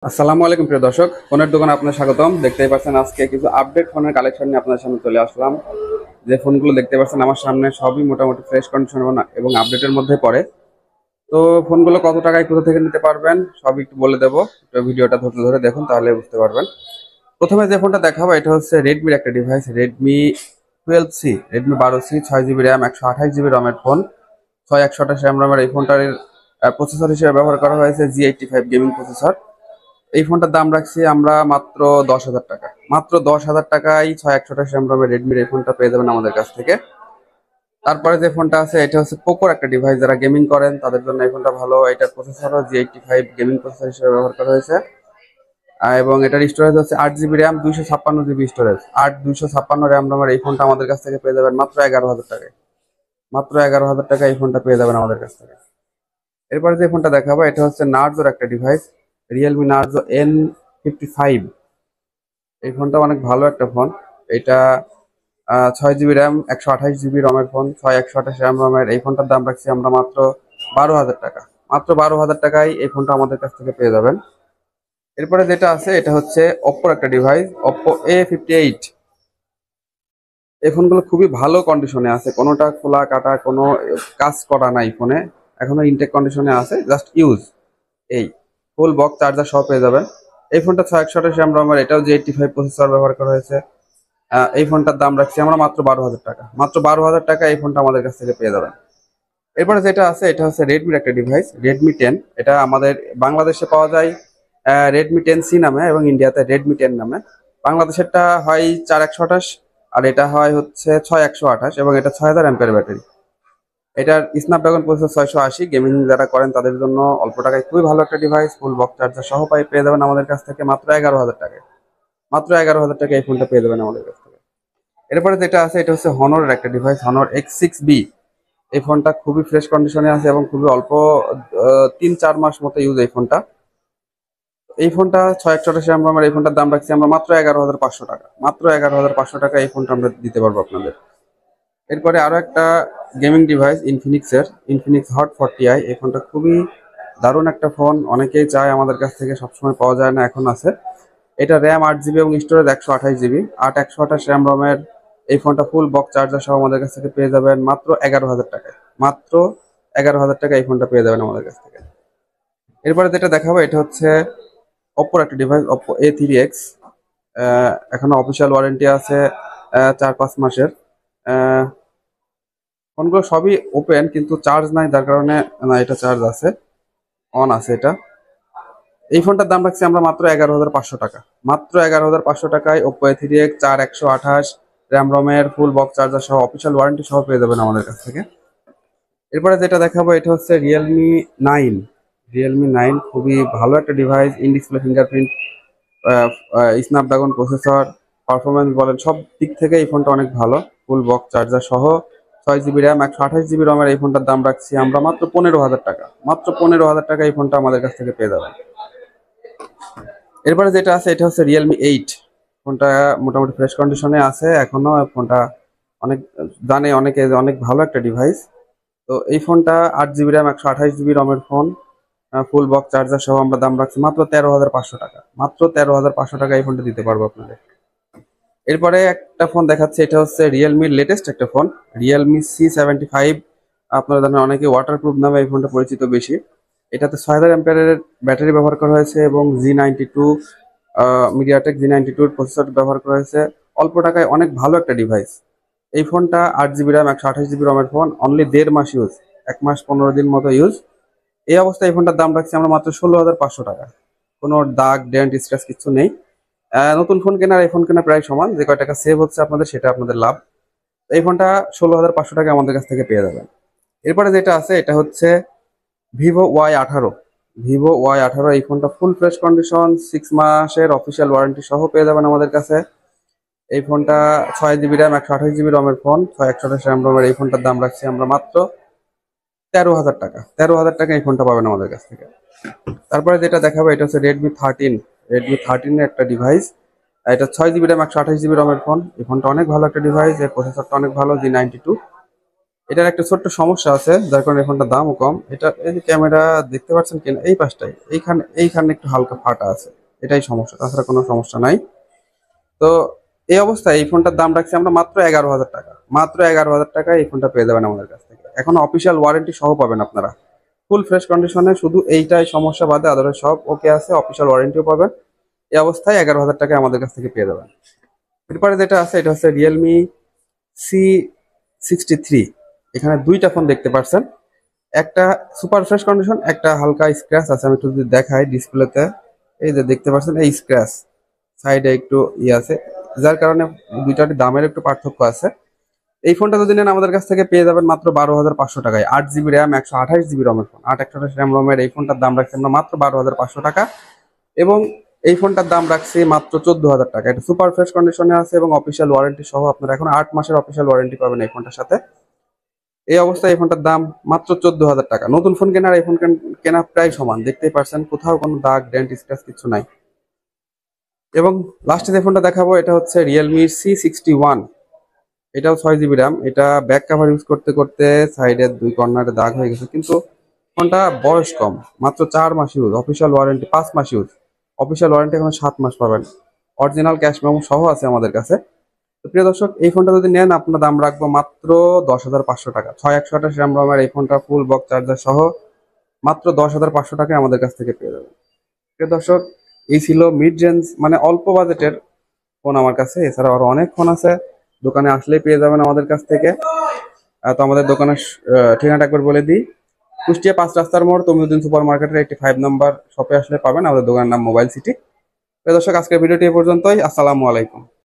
আসসালামু আলাইকুম প্রিয় দর্শক, ফোনের দোকানে আপনার স্বাগতম। দেখতেই পাচ্ছেন আজকে কিছু আপডেট ফোনের কালেকশন নিয়ে আপনাদের সামনে চলে আসলাম। যে ফোনগুলো দেখতে পাচ্ছেন আমার সামনে সবই মোটামুটি ফ্রেশ কন্ডিশন এবং আপডেটের মধ্যে পড়ে। তো ফোনগুলো কত টাকায় কোথা থেকে নিতে পারবেন সবই একটু বলে দেবো। তো ভিডিওটা ধৈর্য ধরে দেখুন, তাহলে বুঝতে পারবেন। প্রথমে যে ফোনটা দেখাবো এটা হচ্ছে রেডমির একটা device, Redmi 12C, Redmi 12C, 6 GB RAM, 128 GB রমের ফোন, 6128 র্যাম রমের এই ফোনটার প্রসেসর হিসেবে ব্যবহার করা হয়েছে G85 গেমিং প্রসেসর। এই ফোনটার দাম রাখছি আমরা মাত্র 10,000 টাকা। মাত্র 10,000 টাকায় 6128 র্যাম রেডমির এই ফোনটা পেয়ে যাবেন আমাদের কাছ থেকে। তারপরে যে ফোনটা আছে এটা হচ্ছে পোকোর একটা ডিভাইস, যারা গেমিং করেন তাদের জন্য এই ফোনটা ভালো। এটার প্রসেসরও G85 গেমিং প্রসেসর হিসেবে ব্যবহার করা হয়েছে। এবং এটার স্টোরেজ হচ্ছে 8 GB RAM, 256 GB storage. 256 RAM এই ফোনটা আমাদের কাছ থেকে পেয়ে যাবেন মাত্র 11,000 টাকায়। মাত্র 11,000 টাকায় এই ফোনটা পেয়ে যাবেন আমাদের কাছ থেকে। এরপরে যে ফোনটা দেখাবো এটা হচ্ছে নার্জোর একটা ডিভাইস, রিয়েলমি নার্জো N55। এই ফোনটা অনেক ভালো একটা ফোন। এটা 6 জিবি র্যাম, 128 জিবি রমের ফোন, 128 র্যাম রমের এই ফোনটার দাম রাখছি আমরা মাত্র 12,000 টাকা। মাত্র 12,000 টাকায় এই ফোনটা আমাদের কাছ থেকে পেয়ে যাবেন। এরপরে যেটা আছে এটা হচ্ছে ওপ্পোর একটা ডিভাইস, Oppo A58। এই ফোনগুলো খুবই ভালো কন্ডিশনে আছে, কোনোটা খোলা কাটা কোনো কাজ করা নাই ফোনে, এখনো ইনটেক কন্ডিশনে আছে, জাস্ট ইউজ। এই ফুল বক্স চার্জার সহ পেয়ে যাবেন। এই ফোনটা 6128 র্যাম, এটাও G85 প্রসেসর ব্যবহার করা হয়েছে। এই ফোনটার দাম রাখছি আমরা মাত্র 12,000 টাকা। মাত্র 12,000 টাকা এই ফোনটা আমাদের কাছ থেকে পেয়ে যাবেন। এরপরে যেটা আছে এটা হচ্ছে রেডমির একটা ডিভাইস, Redmi 10। এটা আমাদের বাংলাদেশে পাওয়া যায় Redmi 10C নামে, এবং ইন্ডিয়াতে Redmi 10 নামে। বাংলাদেশেরটা হয় 4128, আর এটা হয় হচ্ছে 6128, এবং এটা 6000 ব্যাটারি। এটার স্ন্যাপড্রাগন প্রসেসর 680। গেমিং যারা করেন তাদের জন্য অল্প টাকায় খুবই ভালো একটা ডিভাইস, ফুল বক্স চার্জার সহ পেয়ে যাবেন আমাদের কাছ থেকে মাত্র 11,000 টাকায়। মাত্র 11,000 টাকায় এই ফোনটা পেয়ে যাবেন আমাদের কাছ থেকে। এরপরে যেটা আছে এটা হচ্ছে হনরের একটা ডিভাইস, হনর X6B। এই ফোনটা খুবই ফ্রেশ কন্ডিশনে আছে এবং খুবই অল্প 3-4 মাস মতো ইউজ এই ফোনটা। এই ফোনটা 6128 এই ফোনটার দাম রাখছি আমরা মাত্র 11,500 টাকা। মাত্র 11,500 টাকা এই ফোনটা আমরা দিতে পারবো আপনাদের। এরপরে আরো একটা গেমিং ডিভাইস ইনফিনিক্সের, ইনফিনিক্স হট 40i। এই ফোনটা খুবই দারুণ একটা ফোন, অনেকেই চায় আমাদের কাছ থেকে, সবসময় পাওয়া যায় না, এখন আছে। এটা র্যাম 8 জিবি এবং স্টোরেজ 128 জিবি। 128 র্যাম এই ফোনটা ফুল বক্স চার্জার সহ আমাদের কাছ থেকে পেয়ে যাবেন মাত্র 11,000 টাকায়। মাত্র 11,000 টাকা এই ফোনটা পেয়ে যাবেন আমাদের কাছ থেকে। এরপরে যেটা দেখাবো এটা হচ্ছে অপ্পোর একটা ডিভাইস, Oppo A3X। এখনো অফিসিয়াল ওয়ারেন্টি আছে 4-5 মাসের। ফোনগুলো সবই ওপেন, কিন্তু চার্জ নাই, যার কারণে, না এটা চার্জ আছে, অন আছে এটা। এই ফোনটার দাম রাখছি আমরা মাত্র 11,500 টাকা। মাত্র 11,500 টাকায় Oppo A3X 4128 র্যাম ফুল বক্স চার্জার সহ অফিসিয়াল ওয়ারেন্টি সহ পেয়ে যাবেন আমাদের কাছ থেকে। এরপরে যেটা দেখাবো এটা হচ্ছে Realme 9। Realme 9 খুবই ভালো একটা device, in display fingerprint, Snapdragon processor, performance বলেন সব দিক থেকে এই ফোনটা অনেক ভালো। ফুল বক্স চার্জার সহ 6 জিবি র্যাম, 128 জিবি রমের এই ফোনটার দাম রাখছি আমরা মাত্র 15,000 টাকা। মাত্র 15,000 টাকা এই ফোনটা আমাদের কাছ থেকে পেয়ে যাবেন। এরপরে যেটা আছে এটা হচ্ছে Realme 8। ফোনটা মোটামুটি ফ্রেশ কন্ডিশনে আছে এখনো। ফোনটা অনেক জানে অনেকে, অনেক ভালো একটা ডিভাইস। তো এই ফোনটা 8 জিবি র্যাম, 128 জিবি রমের ফোন, ফুল বক্স চার্জার সহ আমরা দাম রাখছি মাত্র 13,500 টাকা। মাত্র 13,500 টাকা এই ফোনটা দিতে পারবো আপনাদের। এরপরে একটা ফোন দেখাচ্ছে, এটা হচ্ছে রিয়েলমির লেটেস্ট একটা ফোন, Realme C75। আপনারা জানেন অনেকে ওয়াটারপ্রুফ নামে এই ফোনটা পরিচিত বেশি। এটাতে 6000 ব্যাটারি ব্যবহার করা হয়েছে এবং G92 মিডিয়াটেক G92 প্রসেসর ব্যবহার করা হয়েছে। অল্প টাকায় অনেক ভালো একটা ডিভাইস। এই ফোনটা 8 জিবি র্যাম, 128 জিবি রমের ফোন, অনলি 1.5 মাস ইউজ, 1 মাস 15 দিন মতো ইউজ। এই অবস্থায় এই ফোনটার দাম রাখছি আমরা মাত্র 16,500 টাকা। কোনো দাগ ডেন্ট স্ক্র্যাচ কিছু নেই। নতুন ফোন কেনার এই ফোন কেনা প্রায় সমান, যে কয় টাকা সেভ হচ্ছে আপনাদের সেটা আপনাদের লাভ। এই ফোনটা 16,500 টাকা আমাদের কাছ থেকে পেয়ে যাবেন। এরপরে যেটা আছে এটা হচ্ছে Vivo Y18। Vivo Y18 এই ফোনটা ফুল ফ্রেশ কন্ডিশন, 6 মাসের অফিসিয়াল ওয়ারেন্টি সহ পেয়ে যাবেন আমাদের কাছে। এই ফোনটা 6 জিবি র্যাম, 128 জিবি রমের ফোন, 128 র্যাম এই ফোনটার দাম রাখছি আমরা মাত্র 13,000 টাকা। 13,000 টাকা এই ফোনটা পাবেন আমাদের কাছ থেকে। তারপরে যেটা দেখাবো এটা হচ্ছে Redmi 13। Redmi 13 এর একটা ডিভাইস। এটা 6 জিবি র্যাম, 128 জিবি রমের ফোন। এই ফোনটা অনেক ভালো একটা ডিভাইস, এর প্রসেসরটা অনেক ভালো, G92। এটার একটা ছোট্ট সমস্যা আছে, যার কারণে এই ফোনটার দামও কম। এটা এই যে ক্যামেরা দেখতে পাচ্ছেন কিনা, এই পাশটায় এইখানে একটু হালকা ফাটা আছে, এটাই সমস্যা, তাছাড়া কোনো সমস্যা নাই। তো এই অবস্থায় এই ফোনটার দাম রাখছি আমরা মাত্র 11,000 টাকা। মাত্র 11,000 টাকায় এই ফোনটা পেয়ে যাবেন আমাদের কাছ থেকে। এখন অফিসিয়াল ওয়ারেন্টি সহ পাবেন আপনারা, ফুল ফ্রেশ কন্ডিশনে। শুধু এইটাই সমস্যা বাদে আদারওয়াইজ সব ওকে আছে, অফিসিয়াল ওয়ারেন্টিও পাবেন। এই অবস্থায় 11,000 টাকায় আমাদের কাছ থেকে পেয়ে যাবেন। এরপরে যেটা আছে এটা হচ্ছে রিয়েলমি C63। এখানে দুইটা ফোন দেখতে পাচ্ছেন, একটা সুপার ফ্রেশ কন্ডিশন, একটা হালকা স্ক্র্যাচ আছে। আমি একটু যদি দেখাই ডিসপ্লেতে, এই যে দেখতে পাচ্ছেন এই স্ক্র্যাচ, সাইডে একটু আছে, যার কারণে দুইটার দামের একটু পার্থক্য আছে। এই ফোনটা যদি নেন আমাদের কাছ থেকে পেয়ে যাবেন মাত্র 12,500 টাকায়। 8 জিবি র্যাম, 128 জিবি রমের ফোন, 128 র্যাম রমের এই ফোনটার দাম রাখছি আমরা মাত্র 12,500 টাকা। এবং এই ফোনটার দাম রাখছি মাত্র 14,000 টাকা। এটা সুপার ফ্রেশ কন্ডিশনে আছে এবং অফিসিয়াল ওয়ারেন্টি সহ আপনারা এখন 8 মাসের অফিসিয়াল ওয়ারেন্টি পাবেন এই ফোনটার সাথে। এই অবস্থায় এই ফোনটার দাম মাত্র 14,000 টাকা। নতুন ফোন কেনার এই ফোন কেনা প্রায় সমান, দেখতেই পারছেন কোথাও কোনো দাগ ডেন্ট স্ক্র্যাচ কিছু নাই। এবং লাস্টে যে ফোনটা দেখাবো এটা হচ্ছে রিয়েলমি C61। এটাও 6 জিবি র্যাম। এটা ব্যাক কাভার ইউজ করতে করতে সাইডের দুই কর্নারে দাগ হয়ে গেছে, কিন্তু ফোনটা বয়স কম, মাত্র 4 মাস ইউজ, অফিসিয়াল ওয়ারেন্টি 5 মাস ইউজ, অফিসিয়াল ওয়ারেন্টি এখন 7 মাস পাবেন। অরিজিনাল ক্যাশ মেমো সহ আছে আমাদের কাছে। তো প্রিয় দর্শক, এই ফোনটা যদি নেন আপনার দাম রাখবো মাত্র 10,500 টাকা। 6128 র্যাম রমের এই ফোনটা ফুল বক্স চার্জার সহ মাত্র 10,500 টাকায় আমাদের কাছ থেকে পেয়ে যাবেন। প্রিয় দর্শক, এই ছিল মিড রেঞ্জ মানে অল্প বাজেটের ফোন আমার কাছে। এছাড়া আরো অনেক ফোন আছে, দোকানে আসলেই পেয়ে যাবেন আমাদের কাছ থেকে। তো আমাদের দোকানের ঠিকানাটা একবার বলে দিই, কুষ্টিয়া 5 রাস্তার মোড় তমিউদ্দিন সুপার মার্কেটের 85 নম্বর শপে আসলে পাবেন। আমাদের দোকানের নাম মোবাইল সিটি। প্রিয় দর্শক, আজকের ভিডিওটি এ পর্যন্তই। আসসালামু আলাইকুম।